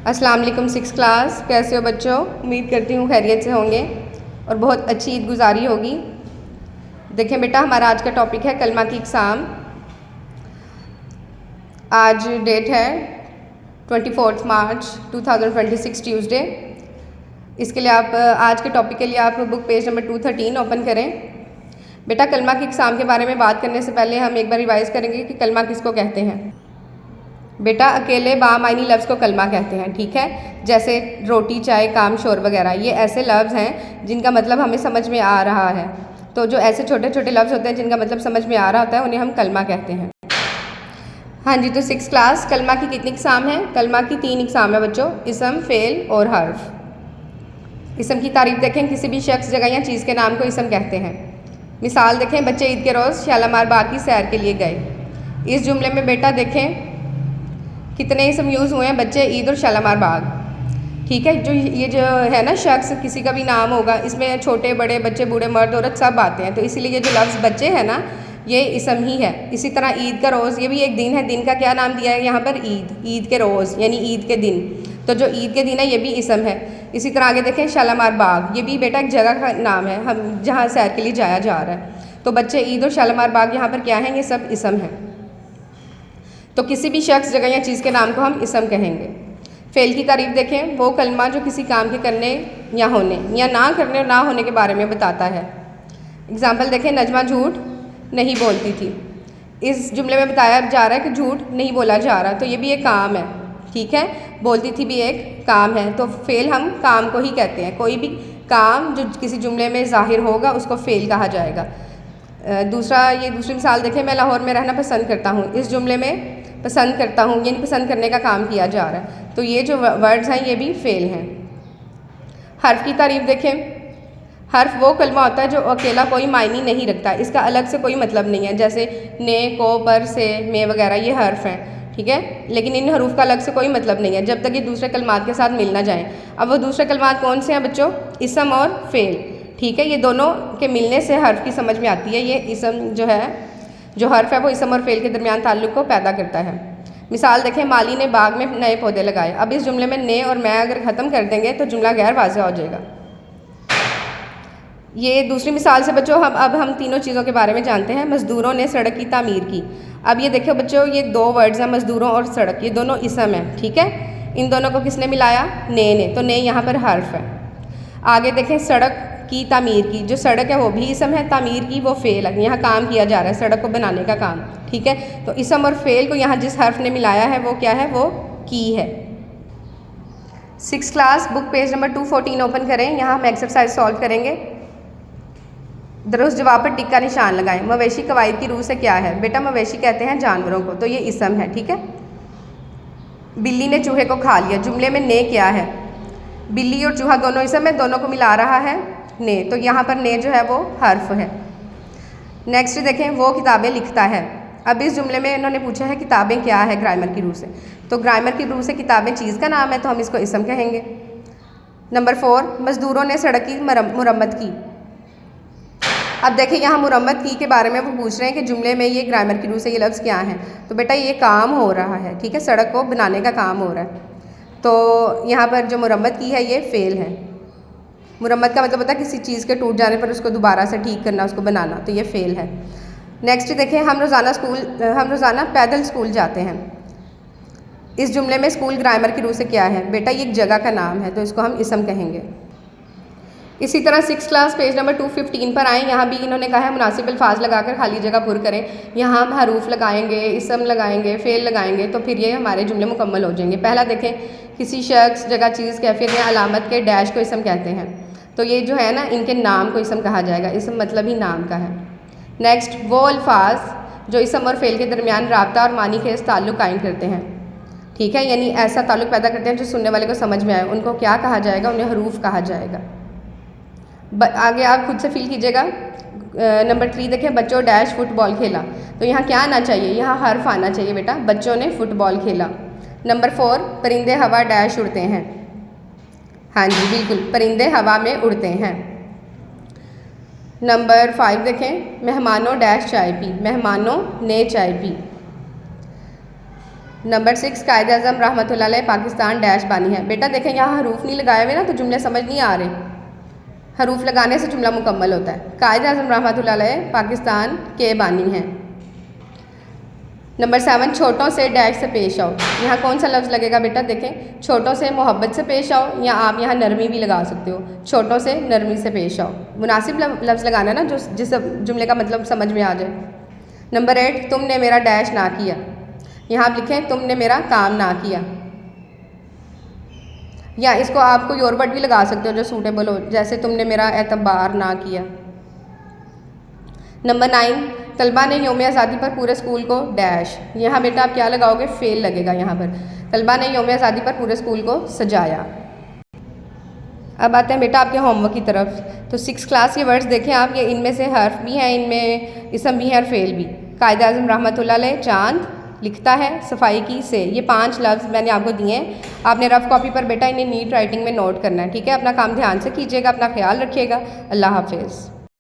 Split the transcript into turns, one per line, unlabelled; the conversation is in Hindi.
अस्सलाम वालेकुम सिक्स क्लास, कैसे हो बच्चों। उम्मीद करती हूँ खैरियत से होंगे और बहुत अच्छी ईद गुजारी होगी। देखें बेटा, हमारा आज का टॉपिक है कलमा की इकसाम। आज डेट है 24 मार्च 2026 ट्यूसडे। इसके लिए आप आज के टॉपिक के लिए आप बुक पेज नंबर 213 ओपन करें। बेटा, कलमा की इकसाम के बारे में बात करने से पहले हम एक बार रिवाइज़ करेंगे कि कलमा किसको कहते हैं। बेटा, अकेले बामायनी लफ्ज़ को कलमा कहते हैं, ठीक है। जैसे रोटी, चाय, काम, शोर वगैरह, ये ऐसे लफ्ज़ हैं जिनका मतलब हमें समझ में आ रहा है। तो जो ऐसे छोटे छोटे लफ्ज़ होते हैं जिनका मतलब समझ में आ रहा होता है उन्हें हम कलमा कहते हैं। हाँ जी, तो सिक्स क्लास, कलमा की कितनी इकसाम है? कलमा की 3 इकसाम है बच्चों, इसम, फ़ेल और हर्फ। इसम की तारीफ देखें, किसी भी शख्स, जगह या चीज़ के नाम को इसम कहते हैं। मिसाल देखें, बच्चे ईद के रोज़ शालामार बाग की सैर के लिए गए। इस जुमले में बेटा देखें कितने इसम यूज़ हुए हैं, बच्चे, ईद और शालामार बाग, ठीक है। जो है ना, शख्स किसी का भी नाम होगा, इसमें छोटे बड़े, बच्चे, बूढ़े, मर्द, औरत सब आते हैं। तो इसीलिए ये जो लफ्ज़ बच्चे है ना, ये इसम ही है। इसी तरह ईद का रोज़, ये भी एक दिन है। दिन का क्या नाम दिया है यहाँ पर? ईद। ईद के रोज़ यानी ईद के दिन। तो जो ईद के दिन है ये भी इसम है। इसी तरह आगे देखें, शालामार बाग, ये भी बेटा एक जगह का नाम है, हम जहाँ सैर के लिए जाया जा रहा है। तो बच्चे, ईद और शालामार बाग यहाँ पर क्या हैं? ये सब इसम है। तो किसी भी शख्स, जगह या चीज़ के नाम को हम इसम कहेंगे। फ़ेल की तारीफ देखें, वो कलमा जो किसी काम के करने या होने या ना करने और ना होने के बारे में बताता है। एग्जाम्पल देखें, नजमा झूठ नहीं बोलती थी। इस जुमले में बताया जा रहा है कि झूठ नहीं बोला जा रहा, तो ये भी एक काम है, ठीक है। बोलती थी भी एक काम है, तो फ़ेल हम काम को ही कहते हैं। कोई भी काम जो किसी जुमले में ज़ाहिर होगा उसको फ़ेल कहा जाएगा। दूसरी मिसाल देखें, मैं लाहौर में रहना पसंद करता हूँ। इस जुमले में पसंद करता हूँ यानी पसंद करने का काम किया जा रहा है, तो ये जो वर्ड्स हैं ये भी फ़ेल हैं। हर्फ की तारीफ देखें, हर्फ वो कलमा होता है जो अकेला कोई मायने नहीं रखता, इसका अलग से कोई मतलब नहीं है। जैसे ने, को, पर, से, में वगैरह, ये हर्फ हैं, ठीक है। लेकिन इन हरूफ का अलग से कोई मतलब नहीं है जब तक ये दूसरे कलमात के साथ मिल ना जाएँ। अब वो दूसरे कलमात कौन से हैं बच्चों? इसम और फ़ेल, ठीक है। ये दोनों के मिलने से हर्फ की समझ में आती है। ये इसम जो है, जो हर्फ है वो इसम और फ़ेल के दरमियान ताल्लुक़ को पैदा करता है। मिसाल देखें, माली ने बाग में नए पौधे लगाए। अब इस जुमले में ने और मैं अगर ख़त्म कर देंगे तो जुमला गैर वाज़ेह हो जाएगा। ये दूसरी मिसाल से बच्चों हम तीनों चीज़ों के बारे में जानते हैं। मज़दूरों ने सड़क की तामीर की। अब ये देखो बच्चों, ये 2 वर्ड्स हैं, मज़दूरों और सड़क, ये दोनों इसम हैं, ठीक है। इन दोनों को किसने मिलाया? ने। तो ने यहाँ पर हर्फ है। आगे देखें, सड़क की तामीर की, जो सड़क है वो भी इसम है, तामीर की वो फ़ेल है। यहाँ काम किया जा रहा है, सड़क को बनाने का काम, ठीक है। तो इसम और फ़ेल को यहाँ जिस हर्फ ने मिलाया है वो क्या है? वो की है। Six class, book page number 214 open करें। यहाँ हम एक्सरसाइज सॉल्व करेंगे। दुरुस्त जवाब पर टिक का निशान लगाएं। मवेशी कवायद की रूह से क्या है? बेटा, मवेशी कहते हैं जानवरों को, तो ये इसम है, ठीक है। बिल्ली ने चूहे को खा लिया। जुमले में ने क्या है? बिल्ली और चूहा दोनों इसम है, दोनों को मिला रहा है ने, तो यहाँ पर ने जो है वो हर्फ है। नेक्स्ट देखें, वो किताबें लिखता है। अब इस जुमले में इन्होंने पूछा है किताबें क्या है ग्रामर की रूह से, तो ग्रामर की रूह से किताबें चीज़ का नाम है, तो हम इसको इसम कहेंगे। नंबर 4, मज़दूरों ने सड़क की मुरम्मत की। अब देखिए, यहाँ मुरम्मत की के बारे में वो पूछ रहे हैं कि जुमले में ये ग्रामर की रूह से ये लफ्ज़ क्या हैं। तो बेटा, ये काम हो रहा है, ठीक है, सड़क को बनाने का काम हो रहा है। तो यहाँ पर जो मुरम्मत की है ये फ़ेल है। मुरम्मत का मतलब होता है किसी चीज़ के टूट जाने पर उसको दोबारा से ठीक करना, उसको बनाना, तो ये फ़ेल है। नेक्स्ट देखें, हम रोज़ाना पैदल स्कूल जाते हैं। इस जुमले में स्कूल ग्रामर की रूह से क्या है? बेटा, ये एक जगह का नाम है, तो इसको हम इसम कहेंगे। इसी तरह 6 क्लास, पेज नंबर 215 पर आएँ। यहाँ भी इन्होंने कहा है मुनासिब अल्फाज लगाकर खाली जगह पुर करें। यहाँ हम हरूफ लगाएंगे, इसम लगाएंगे, फ़ेल लगाएंगे, तो फिर ये हमारे जुमले मुकम्मल हो जाएंगे। पहला देखें, किसी शख्स, जगह, चीज़, कैफियत या अलामत के डैश को इसम कहते हैं। तो ये जो है ना, इनके नाम को इसम कहा जाएगा। इसम मतलब ही नाम का है। नेक्स्ट, वो अल्फाज जो इसम और फ़ेल के दरमियान राब्ता और मानी खेज़ ताल्लुक़ कायम करते हैं, ठीक है, यानी ऐसा ताल्लुक़ पैदा करते हैं जो सुनने वाले को समझ में आए, उनको क्या कहा जाएगा? उन्हें हरूफ कहा जाएगा। आगे आप खुद से फिल कीजिएगा। नंबर 3 देखें, बच्चों डैश फुटबॉल खेला। तो यहाँ क्या आना चाहिए? यहाँ हर्फ आना चाहिए बेटा, बच्चों ने फुटबॉल खेला। नंबर 4, परिंदे हवा डैश उड़ते हैं। हाँ जी, बिल्कुल, परिंदे हवा में उड़ते हैं। नंबर 5 देखें, मेहमानों डैश चाय पी। मेहमानों ने चाय पी। नंबर 6 कायद आज़म रहमतुल्लाह अलैह पाकिस्तान डैश बानी है। बेटा देखें यहाँ हरूफ नहीं लगाए हुए ना तो जुमले समझ नहीं आ रहे, हरूफ लगाने से जुमला मुकम्मल होता है। कायद आज़म रहमतुल्लाह अलैह पाकिस्तान के बानी हैं। नंबर 7 छोटों से डैश से पेश आओ। यहाँ कौन सा लफ्ज़ लगेगा बेटा देखें, छोटों से मोहब्बत से पेश आओ, या आप यहाँ नरमी भी लगा सकते हो, छोटों से नरमी से पेश आओ। मुनासिब लफ्ज़ लगाना ना जो जिस जुमले का मतलब समझ में आ जाए। नंबर 8 तुमने मेरा डैश ना किया। यहाँ आप लिखें तुमने मेरा काम ना किया, या इसको आप कोई और वर्ड भी लगा सकते हो जो सूटेबल हो, जैसे तुमने मेरा एतबार ना किया। नंबर 9 तलबा ने यौम आज़ादी पर पूरे स्कूल को डैश। यहाँ बेटा आप क्या लगाओगे, फेल लगेगा यहाँ पर। तलबा ने यौम आज़ादी पर पूरे स्कूल को सजाया। अब आते हैं बेटा आपके होमवर्क की तरफ। तो 6 क्लास के वर्ड्स देखें आप, ये इनमें से हर्फ भी हैं, इनमें इसम भी है और फेल भी। कायद आज़म रहमतुल्लाह अलैह चांद लिखता है सफाई की से, ये 5 लफ्ज़ मैंने आपको दिए हैं। आपने रफ़ कॉपी पर बेटा इन्हें नीट राइटिंग में नोट करना है, ठीक है। अपना काम ध्यान से कीजिएगा, अपना ख्याल रखिएगा। अल्लाह हाफिज़।